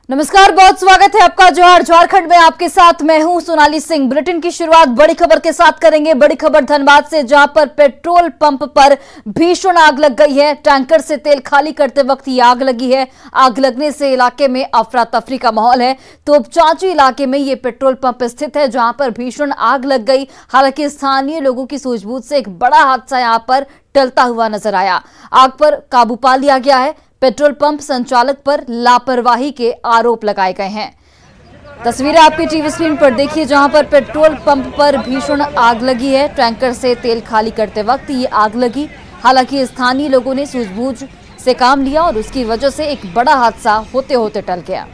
नमस्कार, बहुत स्वागत है आपका जोहार। झारखंड में आपके साथ मैं हूं सोनाली सिंह। बुलेटिन की शुरुआत बड़ी खबर के साथ करेंगे। बड़ी खबर धनबाद से, जहां पर पेट्रोल पंप पर भीषण आग लग गई है। टैंकर से तेल खाली करते वक्त ये आग लगी है। आग लगने से इलाके में अफरा तफरी का माहौल है। तोपचांची इलाके में ये पेट्रोल पंप स्थित है, जहां पर भीषण आग लग गई। हालांकि स्थानीय लोगों की सूझबूझ से एक बड़ा हादसा यहां पर टलता हुआ नजर आया। आग पर काबू पा लिया गया है। पेट्रोल पंप संचालक पर लापरवाही के आरोप लगाए गए हैं। तस्वीरें आपकी टीवी स्क्रीन पर देखिए, जहां पर पेट्रोल पंप पर भीषण आग लगी है। टैंकर से तेल खाली करते वक्त ये आग लगी। हालांकि स्थानीय लोगों ने सूझबूझ से काम लिया और उसकी वजह से एक बड़ा हादसा होते होते टल गया।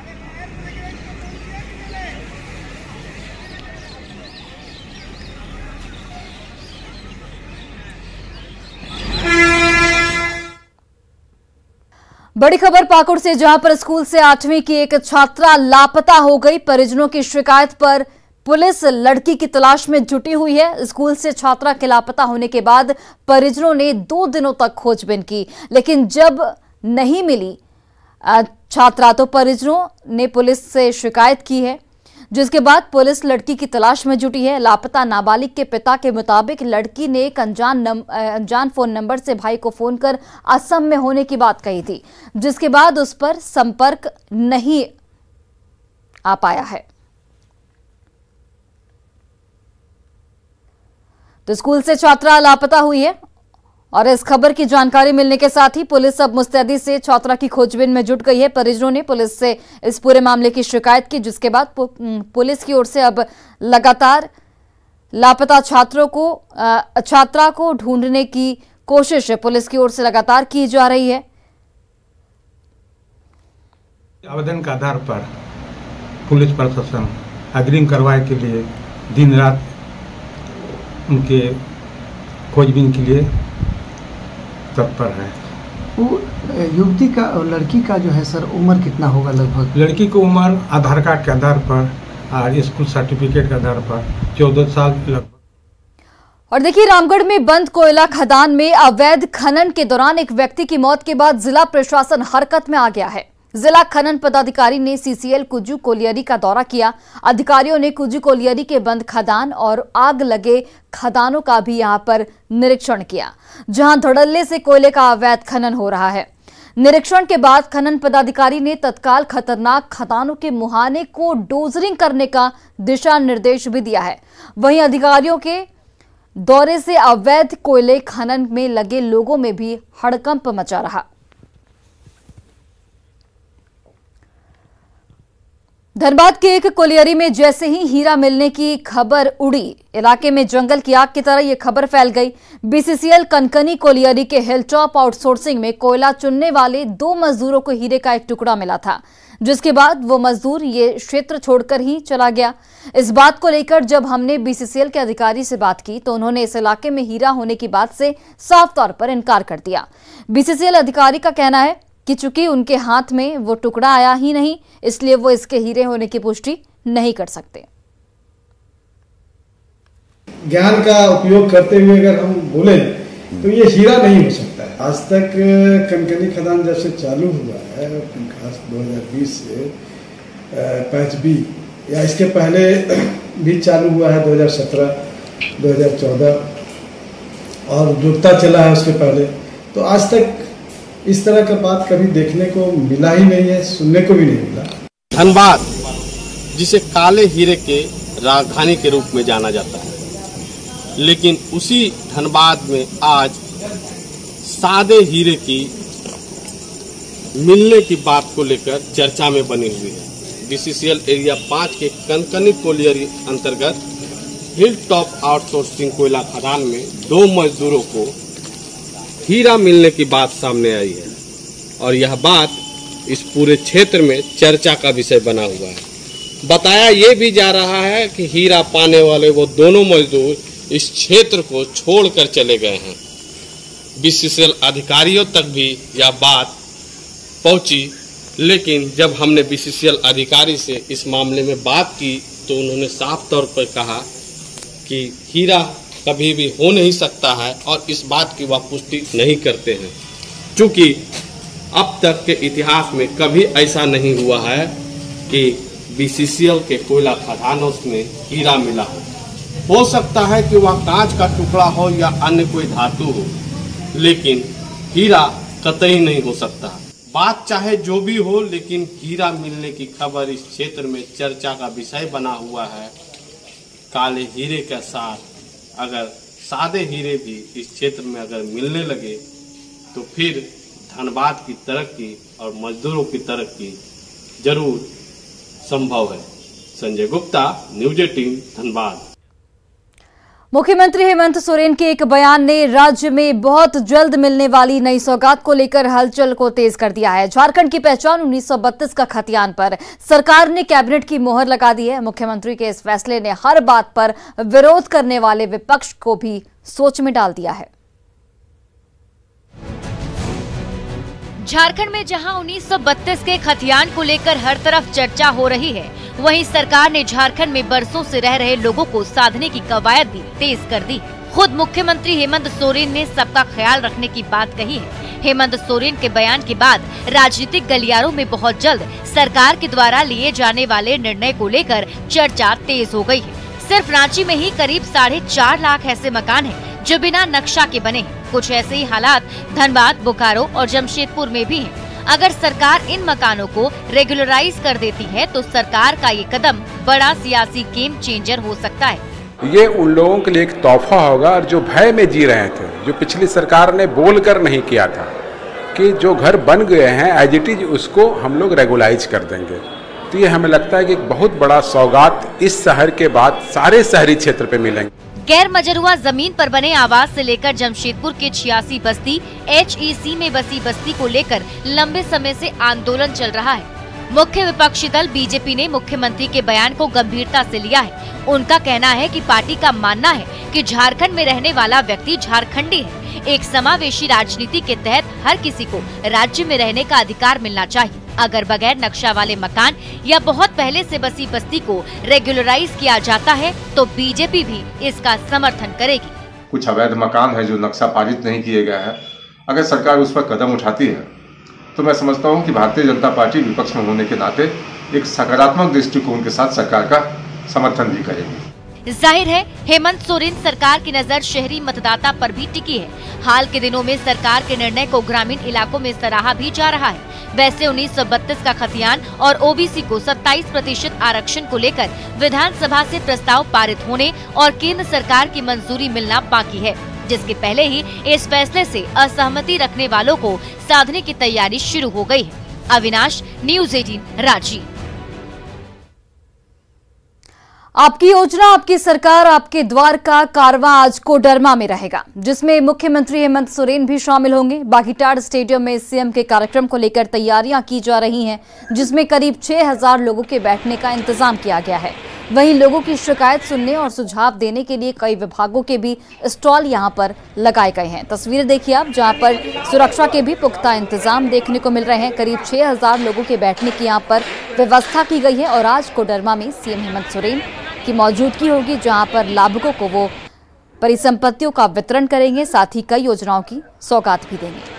बड़ी खबर पाकुड़ से, जहां पर स्कूल से 8वीं की एक छात्रा लापता हो गई। परिजनों की शिकायत पर पुलिस लड़की की तलाश में जुटी हुई है। स्कूल से छात्रा के लापता होने के बाद परिजनों ने 2 दिनों तक खोजबीन की, लेकिन जब नहीं मिली छात्रा तो परिजनों ने पुलिस से शिकायत की है, जिसके बाद पुलिस लड़की की तलाश में जुटी है। लापता नाबालिग के पिता के मुताबिक लड़की ने एक अनजान फोन नंबर से भाई को फोन कर असम में होने की बात कही थी, जिसके बाद उस पर संपर्क नहीं आ पाया है। तो स्कूल से छात्रा लापता हुई है और इस खबर की जानकारी मिलने के साथ ही पुलिस अब मुस्तैदी से छात्रा की खोजबीन में जुट गई है। परिजनों ने पुलिस से इस पूरे मामले की शिकायत की, जिसके बाद पुलिस की ओर से अब लगातार लापता छात्रा को ढूंढने की कोशिश पुलिस की ओर से लगातार की जा रही है। आवेदन के आधार पर पुलिस प्रशासन अग्रिम कार्रवाई के लिए दिन रात उनके खोजबीन के लिए तत्पर है। वो युवती का और लड़की का जो है सर, उम्र कितना होगा लगभग? लड़की की उम्र आधार कार्ड के आधार पर और स्कूल सर्टिफिकेट के आधार पर 14 साल लगभग। और देखिए, रामगढ़ में बंद कोयला खदान में अवैध खनन के दौरान एक व्यक्ति की मौत के बाद जिला प्रशासन हरकत में आ गया है। जिला खनन पदाधिकारी ने सीसीएल कुजू कोलियरी का दौरा किया। अधिकारियों ने कुजू कोलियरी के बंद खदान और आग लगे खदानों का भी यहां पर निरीक्षण किया, जहां धड़ल्ले से कोयले का अवैध खनन हो रहा है। निरीक्षण के बाद खनन पदाधिकारी ने तत्काल खतरनाक खदानों के मुहाने को डोजरिंग करने का दिशा निर्देश भी दिया है। वहीं अधिकारियों के दौरे से अवैध कोयले खनन में लगे लोगों में भी हड़कंप मचा रहा। धनबाद के एक कोलियरी में जैसे ही हीरा मिलने की खबर उड़ी, इलाके में जंगल की आग की तरह यह खबर फैल गई। बीसीसीएल कनकनी कोलियरी के हिलटॉप आउटसोर्सिंग में कोयला चुनने वाले 2 मजदूरों को हीरे का एक टुकड़ा मिला था, जिसके बाद वो मजदूर ये क्षेत्र छोड़कर ही चला गया। इस बात को लेकर जब हमने बीसीसीएल के अधिकारी से बात की तो उन्होंने इस इलाके में हीरा होने की बात से साफ तौर पर इनकार कर दिया। बीसीसीएल अधिकारी का कहना है कि चूंकि उनके हाथ में वो टुकड़ा आया ही नहीं, इसलिए वो इसके हीरे होने की पुष्टि नहीं कर सकते। ज्ञान का उपयोग करते हुए अगर हम बोले तो ये हीरा नहीं हो सकता है। आज तक कनकनी खदान जब से चालू हुआ है, खास 2020 से 5B या इसके पहले भी चालू हुआ है 2017, 2014 और जुड़ता चला है उसके पहले, तो आज तक इस तरह का बात कभी देखने को मिला ही नहीं है, सुनने को भी नहीं मिला। धनबाद जिसे काले हीरे के राजधानी के रूप में जाना जाता है, लेकिन उसी धनबाद में आज सादे हीरे की मिलने की बात को लेकर चर्चा में बनी हुई है। बीसीसीएल एरिया 5 के कनकनी कोलियरी अंतर्गत हिल टॉप आउटसोर्सिंग कोयला खदान में 2 मजदूरों को हीरा मिलने की बात सामने आई है और यह बात इस पूरे क्षेत्र में चर्चा का विषय बना हुआ है। बताया ये भी जा रहा है कि हीरा पाने वाले वो दोनों मजदूर इस क्षेत्र को छोड़कर चले गए हैं। बीसीसीएल अधिकारियों तक भी यह बात पहुंची, लेकिन जब हमने बीसीसीएल अधिकारी से इस मामले में बात की तो उन्होंने साफ तौर पर कहा कि हीरा कभी भी हो नहीं सकता है और इस बात की वह पुष्टि नहीं करते हैं, क्योंकि अब तक के इतिहास में कभी ऐसा नहीं हुआ है कि बीसीसीएल के कोयला खदानों में हीरा मिला हो सकता है कि वह कांच का टुकड़ा हो या अन्य कोई धातु हो, लेकिन हीरा कतई नहीं हो सकता। बात चाहे जो भी हो, लेकिन हीरा मिलने की खबर इस क्षेत्र में चर्चा का विषय बना हुआ है। काले हीरे के साथ अगर सादे हीरे भी इस क्षेत्र में अगर मिलने लगे तो फिर धनबाद की तरक्की और मजदूरों की तरक्की जरूर संभव है। संजय गुप्ता, न्यूज 18, धनबाद। मुख्यमंत्री हेमंत सोरेन के एक बयान ने राज्य में बहुत जल्द मिलने वाली नई सौगात को लेकर हलचल को तेज कर दिया है। झारखंड की पहचान 1932 का खतियान पर सरकार ने कैबिनेट की मोहर लगा दी है। मुख्यमंत्री के इस फैसले ने हर बात पर विरोध करने वाले विपक्ष को भी सोच में डाल दिया है। झारखंड में जहां 1932 के खतियान को लेकर हर तरफ चर्चा हो रही है, वहीं सरकार ने झारखंड में बरसों से रह रहे लोगों को साधने की कवायद भी तेज कर दी। खुद मुख्यमंत्री हेमंत सोरेन ने सबका ख्याल रखने की बात कही है। हेमंत सोरेन के बयान के बाद राजनीतिक गलियारों में बहुत जल्द सरकार के द्वारा लिए जाने वाले निर्णय को लेकर चर्चा तेज हो गई है। सिर्फ रांची में ही करीब 4.5 लाख ऐसे मकान हैं जो बिना नक्शा के बने हैं। कुछ ऐसे ही हालात धनबाद, बोकारो और जमशेदपुर में भी हैं। अगर सरकार इन मकानों को रेगुलराइज कर देती है तो सरकार का ये कदम बड़ा सियासी गेम चेंजर हो सकता है। ये उन लोगों के लिए एक तोहफा होगा और जो भय में जी रहे थे, जो पिछली सरकार ने बोलकर नहीं किया था कि जो घर बन गए हैं एज इट इज उसको हम लोग रेगुलाइज कर देंगे। तो ये हमें लगता है कि एक बहुत बड़ा सौगात इस शहर के बाद सारे शहरी क्षेत्र पे मिलेंगे। गैर मजरूआ जमीन पर बने आवास से लेकर जमशेदपुर के 86 बस्ती HEC में बसी बस्ती को लेकर लंबे समय से आंदोलन चल रहा है। मुख्य विपक्षी दल बीजेपी ने मुख्यमंत्री के बयान को गंभीरता से लिया है। उनका कहना है कि पार्टी का मानना है कि झारखंड में रहने वाला व्यक्ति झारखंडी है। एक समावेशी राजनीति के तहत हर किसी को राज्य में रहने का अधिकार मिलना चाहिए। अगर बगैर नक्शा वाले मकान या बहुत पहले से बसी बस्ती को रेगुलराइज किया जाता है तो बीजेपी भी इसका समर्थन करेगी। कुछ अवैध मकान है जो नक्शा पारित नहीं किए गए हैं, अगर सरकार उस पर कदम उठाती है तो मैं समझता हूं कि भारतीय जनता पार्टी विपक्ष में होने के नाते एक सकारात्मक दृष्टिकोण के साथ सरकार का समर्थन भी करेगी। जाहिर है हेमंत सोरेन सरकार की नजर शहरी मतदाता पर भी टिकी है। हाल के दिनों में सरकार के निर्णय को ग्रामीण इलाकों में सराहा भी जा रहा है। वैसे 1932 का खतियान और OBC को 27% आरक्षण को लेकर विधानसभा से प्रस्ताव पारित होने और केंद्र सरकार की मंजूरी मिलना बाकी है, जिसके पहले ही इस फैसले से असहमति रखने वालों को साधने की तैयारी शुरू हो गई है। अविनाश, न्यूज 18, रांची। आपकी योजना, आपकी सरकार, आपके द्वार का कारवां आज कोडरमा में रहेगा, जिसमें मुख्यमंत्री हेमंत सोरेन भी शामिल होंगे। बागीटाड़ स्टेडियम में सीएम के कार्यक्रम को लेकर तैयारियां की जा रही हैं, जिसमें करीब 6000 लोगों के बैठने का इंतजाम किया गया है। वहीं लोगों की शिकायत सुनने और सुझाव देने के लिए कई विभागों के भी स्टॉल यहां पर लगाए गए हैं। तस्वीरें देखिए आप, जहां पर सुरक्षा के भी पुख्ता इंतजाम देखने को मिल रहे हैं। करीब 6000 लोगों के बैठने की यहां पर व्यवस्था की गई है और आज कोडरमा में सीएम हेमंत सोरेन की मौजूदगी होगी, जहां पर लाभुकों को वो परिसंपत्तियों का वितरण करेंगे, साथ ही कई योजनाओं की सौगात भी देंगे।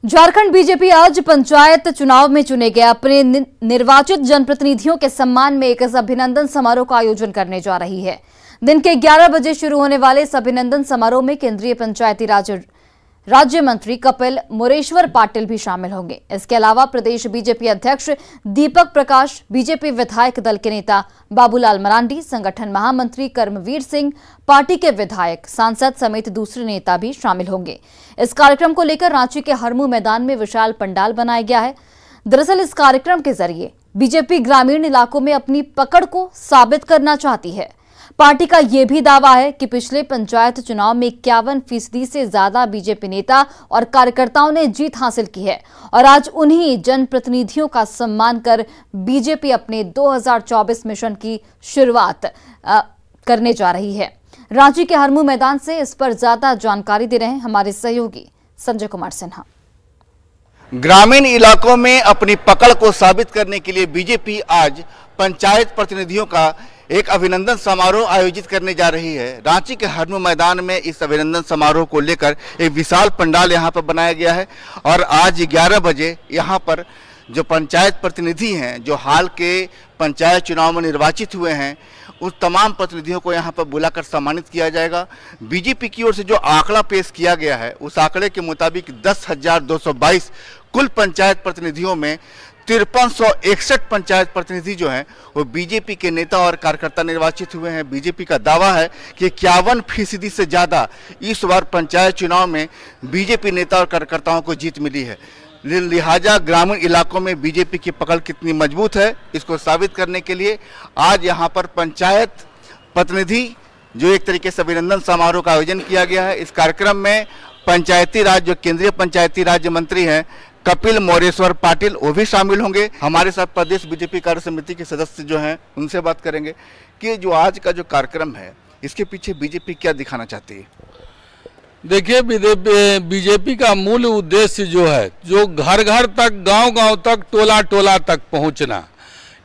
झारखंड बीजेपी आज पंचायत चुनाव में चुने गए अपने निर्वाचित जनप्रतिनिधियों के सम्मान में एक अभिनंदन समारोह का आयोजन करने जा रही है। दिन के 11 बजे शुरू होने वाले इस अभिनंदन समारोह में केंद्रीय पंचायती राज राज्य मंत्री कपिल मोरेश्वर पाटिल भी शामिल होंगे। इसके अलावा प्रदेश बीजेपी अध्यक्ष दीपक प्रकाश, बीजेपी विधायक दल के नेता बाबूलाल मरांडी, संगठन महामंत्री कर्मवीर सिंह, पार्टी के विधायक, सांसद समेत दूसरे नेता भी शामिल होंगे। इस कार्यक्रम को लेकर रांची के हरमू मैदान में विशाल पंडाल बनाया गया है। दरअसल इस कार्यक्रम के जरिए बीजेपी ग्रामीण इलाकों में अपनी पकड़ को साबित करना चाहती है। पार्टी का यह भी दावा है कि पिछले पंचायत चुनाव में 51% से ज्यादा बीजेपी नेता और कार्यकर्ताओं ने जीत हासिल की है और आज उन्हीं जनप्रतिनिधियों का सम्मान कर बीजेपी अपने 2024 मिशन की शुरुआत करने जा रही है। रांची के हरमू मैदान से इस पर ज्यादा जानकारी दे रहे हैं हमारे सहयोगी संजय कुमार सिन्हा। ग्रामीण इलाकों में अपनी पकड़ को साबित करने के लिए बीजेपी आज पंचायत प्रतिनिधियों का एक अभिनंदन समारोह आयोजित करने जा रही है। रांची के हरमू मैदान में इस अभिनंदन समारोह को लेकर एक विशाल पंडाल यहाँ पर बनाया गया है और आज 11 बजे यहाँ पर जो पंचायत प्रतिनिधि हैं, जो हाल के पंचायत चुनाव में निर्वाचित हुए हैं, उस तमाम प्रतिनिधियों को यहाँ पर बुलाकर सम्मानित किया जाएगा। बीजेपी की ओर से जो आंकड़ा पेश किया गया है, उस आंकड़े के मुताबिक 10,222 कुल पंचायत प्रतिनिधियों में 5361 पंचायत प्रतिनिधि जो हैं वो बीजेपी के नेता और कार्यकर्ता निर्वाचित हुए हैं। बीजेपी का दावा है कि 51% से ज़्यादा इस बार पंचायत चुनाव में बीजेपी नेता और कार्यकर्ताओं को जीत मिली है। लिहाजा ग्रामीण इलाकों में बीजेपी की पकड़ कितनी मजबूत है, इसको साबित करने के लिए आज यहाँ पर पंचायत प्रतिनिधि जो एक तरीके से अभिनंदन समारोह का आयोजन किया गया है। इस कार्यक्रम में पंचायती राज, जो केंद्रीय पंचायती राज्य मंत्री हैं कपिल मोरेश्वर पाटिल, वो भी शामिल होंगे। हमारे साथ प्रदेश बीजेपी कार्य समिति के सदस्य जो हैं उनसे बात करेंगे कि जो आज का जो कार्यक्रम है इसके पीछे बीजेपी क्या दिखाना चाहती है। देखिए, बीजेपी का मूल उद्देश्य जो है, जो घर घर तक, गांव गांव तक, टोला टोला तक पहुंचना,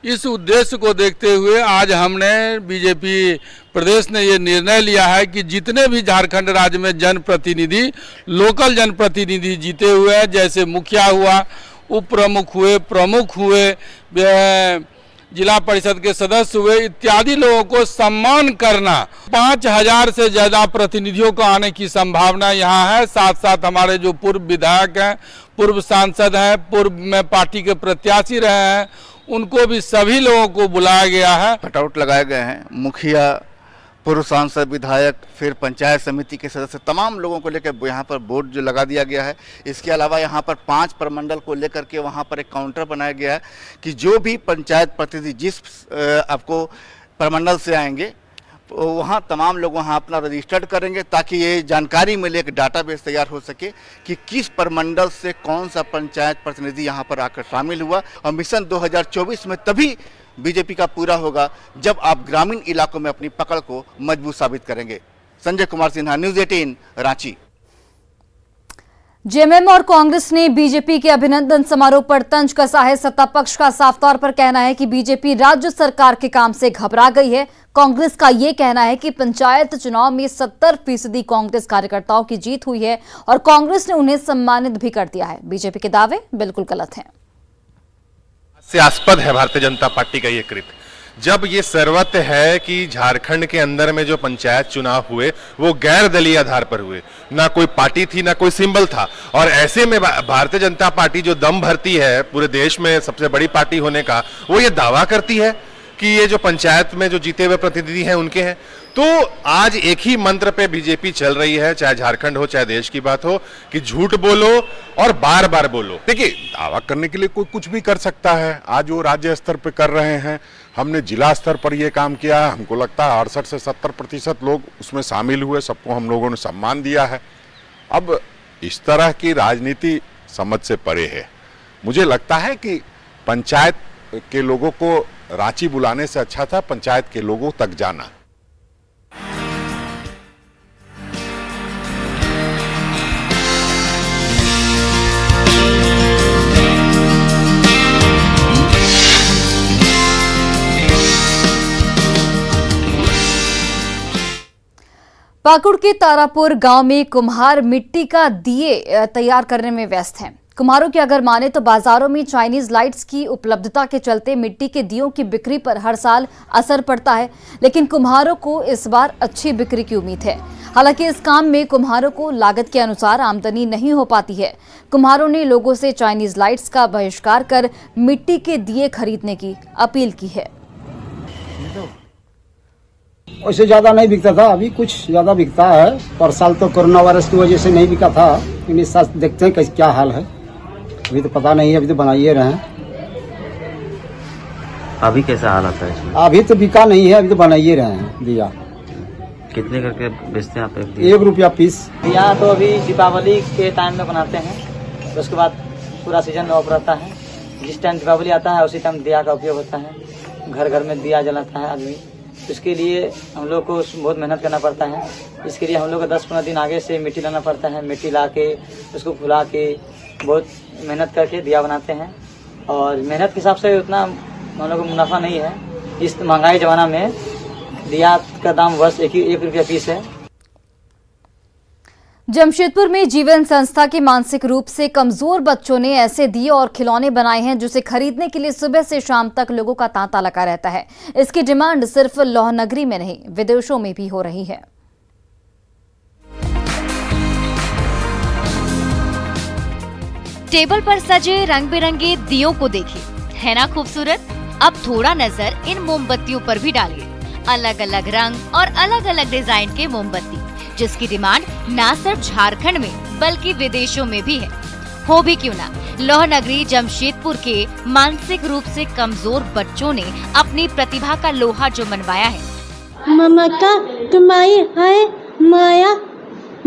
इस उद्देश्य को देखते हुए आज हमने बीजेपी प्रदेश ने ये निर्णय लिया है कि जितने भी झारखंड राज्य में जनप्रतिनिधि, लोकल जनप्रतिनिधि जीते हुए हैं, जैसे मुखिया हुआ, उप प्रमुख हुए, प्रमुख हुए, जिला परिषद के सदस्य हुए, इत्यादि लोगों को सम्मान करना। 5000 से ज़्यादा प्रतिनिधियों को आने की संभावना यहाँ है। साथ साथ हमारे जो पूर्व विधायक हैं, पूर्व सांसद हैं, पूर्व में पार्टी के प्रत्याशी रहे हैं, उनको भी सभी लोगों को बुलाया गया है। कटआउट लगाए गए हैं, मुखिया, पूर्व सांसद, विधायक, फिर पंचायत समिति के सदस्य, तमाम लोगों को लेकर यहाँ पर बोर्ड जो लगा दिया गया है। इसके अलावा यहाँ पर 5 प्रमंडल को लेकर के वहाँ पर एक काउंटर बनाया गया है कि जो भी पंचायत प्रतिनिधि जिस आपको प्रमंडल से आएंगे वहाँ तमाम लोग वहाँ अपना रजिस्टर्ड करेंगे ताकि ये जानकारी मिले, एक डाटाबेस तैयार हो सके कि किस प्रमंडल से कौन सा पंचायत प्रतिनिधि यहाँ पर आकर शामिल हुआ। और मिशन 2024 में तभी बीजेपी का पूरा होगा जब आप ग्रामीण इलाकों में अपनी पकड़ को मजबूत साबित करेंगे। संजय कुमार सिन्हा, न्यूज़ 18, रांची। जेएमएम और कांग्रेस ने बीजेपी के अभिनंदन समारोह पर तंज कसा है। सत्ता पक्ष का साफ तौर पर कहना है कि बीजेपी राज्य सरकार के काम से घबरा गई है। कांग्रेस का ये कहना है कि पंचायत चुनाव में 70% कांग्रेस कार्यकर्ताओं की जीत हुई है और कांग्रेस ने उन्हें सम्मानित भी कर दिया है। बीजेपी के दावे बिल्कुल गलत हैं। हास्यास्पद है भारतीय जनता पार्टी का ये कृत्य, जब ये सर्वत्र है कि झारखंड के अंदर में जो पंचायत चुनाव हुए वो गैर दलीय आधार पर हुए, ना कोई पार्टी थी ना कोई सिंबल था। और ऐसे में भारतीय जनता पार्टी जो दम भरती है पूरे देश में सबसे बड़ी पार्टी होने का, वो ये दावा करती है कि ये जो पंचायत में जो जीते हुए प्रतिनिधि हैं उनके हैं। तो आज एक ही मंत्र पे बीजेपी चल रही है, चाहे झारखंड हो चाहे देश की बात हो, कि झूठ बोलो और बार बार बोलो। देखिए, दावा करने के लिए कोई कुछ भी कर सकता है। आज वो राज्य स्तर पे कर रहे हैं, हमने जिला स्तर पर ये काम किया है। हमको लगता है 68 से 70% लोग उसमें शामिल हुए, सबको हम लोगों ने सम्मान दिया है। अब इस तरह की राजनीति समझ से परे है। मुझे लगता है कि पंचायत के लोगों को रांची बुलाने से अच्छा था पंचायत के लोगों तक जाना। पाकुड़ के तारापुर गांव में कुम्हार मिट्टी का दिए तैयार करने में व्यस्त हैं। कुम्हारों की अगर माने तो बाजारों में चाइनीज लाइट्स की उपलब्धता के चलते मिट्टी के दियों की बिक्री पर हर साल असर पड़ता है, लेकिन कुम्हारों को इस बार अच्छी बिक्री की उम्मीद है। हालांकि इस काम में कुम्हारों को लागत के अनुसार आमदनी नहीं हो पाती है। कुम्हारों ने लोगों से चाइनीज लाइट्स का बहिष्कार कर मिट्टी के दिए खरीदने की अपील की है। वैसे ज्यादा नहीं बिकता था, अभी कुछ ज्यादा बिकता है। पर साल तो कोरोना वायरस की वजह से नहीं बिका था, लेकिन इस साल देखते हैं क्या हाल है। अभी तो पता नहीं है, अभी तो बनाइए रहे हैं। अभी कैसा हालत है? अभी तो बिका नहीं है, अभी तो बनाइए रहे हैं दिया। कितने करके बेचते हैं आप? 1 रुपया पीस। दिया तो अभी दीपावली के टाइम में बनाते हैं, उसके बाद पूरा सीजन ऑफ रहता है। जिस टाइम दीपावली आता है उसी टाइम दिया का उपयोग होता है। घर घर में दिया जलाता है आदमी, इसके लिए हम लोग को बहुत मेहनत करना पड़ता है। इसके लिए हम लोग को 10-15 दिन आगे से मिट्टी लाना पड़ता है। मिट्टी ला के उसको फुला के बहुत मेहनत करके दिया बनाते हैं। और मेहनत के हिसाब से उतना हम लोग को मुनाफा नहीं है। इस महंगाई ज़माना में दिया का दाम बस 1 रुपया पीस है। जमशेदपुर में जीवन संस्था के मानसिक रूप से कमजोर बच्चों ने ऐसे दिए और खिलौने बनाए हैं जिसे खरीदने के लिए सुबह से शाम तक लोगों का तांता लगा रहता है। इसकी डिमांड सिर्फ लौह नगरी में नहीं, विदेशों में भी हो रही है। टेबल पर सजे रंग बिरंगे दियों को देखिए, है ना खूबसूरत? अब थोड़ा नजर इन मोमबत्तियों पर भी डालिए। अलग अलग रंग और अलग अलग डिजाइन के मोमबत्ती, जिसकी डिमांड न सिर्फ झारखंड में बल्कि विदेशों में भी है। हो भी क्यों ना, लौह नगरी जमशेदपुर के मानसिक रूप से कमजोर बच्चों ने अपनी प्रतिभा का लोहा जो मनवाया है। मामा का कमाई है माया,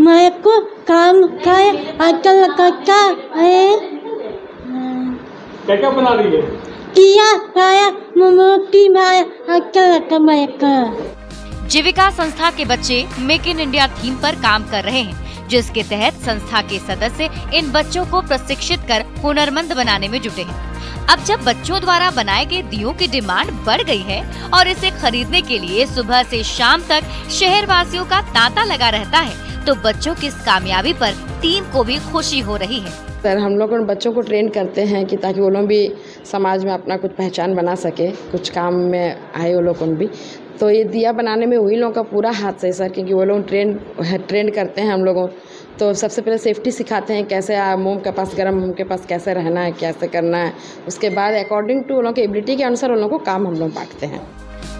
माया को काम खाए अकल का है। क्या बना रही है? किया पाया मोमोटी माया अकल का माया का। जीविका संस्था के बच्चे मेक इन इंडिया थीम पर काम कर रहे हैं, जिसके तहत संस्था के सदस्य इन बच्चों को प्रशिक्षित कर हुनरमंद बनाने में जुटे हैं। अब जब बच्चों द्वारा बनाए गए दियों की डिमांड बढ़ गई है और इसे खरीदने के लिए सुबह से शाम तक शहर वासियों का तांता लगा रहता है, तो बच्चों की इस कामयाबी पर टीम को भी खुशी हो रही है। सर, हम लोग बच्चों को ट्रेन करते हैं कि ताकि वो लोग भी समाज में अपना कुछ पहचान बना सके, कुछ काम में आए वो लोग भी। तो ये दिया बनाने में वही लोगों का पूरा हाथ है सर, क्योंकि वो लोग ट्रेन करते हैं हम लोगों। तो सबसे पहले सेफ्टी सिखाते हैं, कैसे मोम के पास, गर्म मोम के पास कैसे रहना है, कैसे करना है। उसके बाद अकॉर्डिंग टू उन लोगों की एबिलिटी के अनुसार उन लोगों को काम हम लोग बांटते हैं।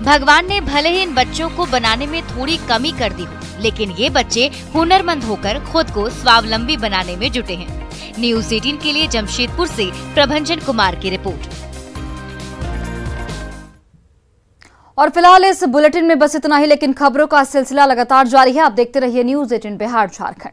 भगवान ने भले ही इन बच्चों को बनाने में थोड़ी कमी कर दी हो, लेकिन ये बच्चे हुनरमंद होकर खुद को स्वावलंबी बनाने में जुटे हैं। न्यूज़ 18 के लिए जमशेदपुर से प्रभंजन कुमार की रिपोर्ट। और फिलहाल इस बुलेटिन में बस इतना ही, लेकिन खबरों का सिलसिला लगातार जारी है। आप देखते रहिए न्यूज़ 18 बिहार झारखंड।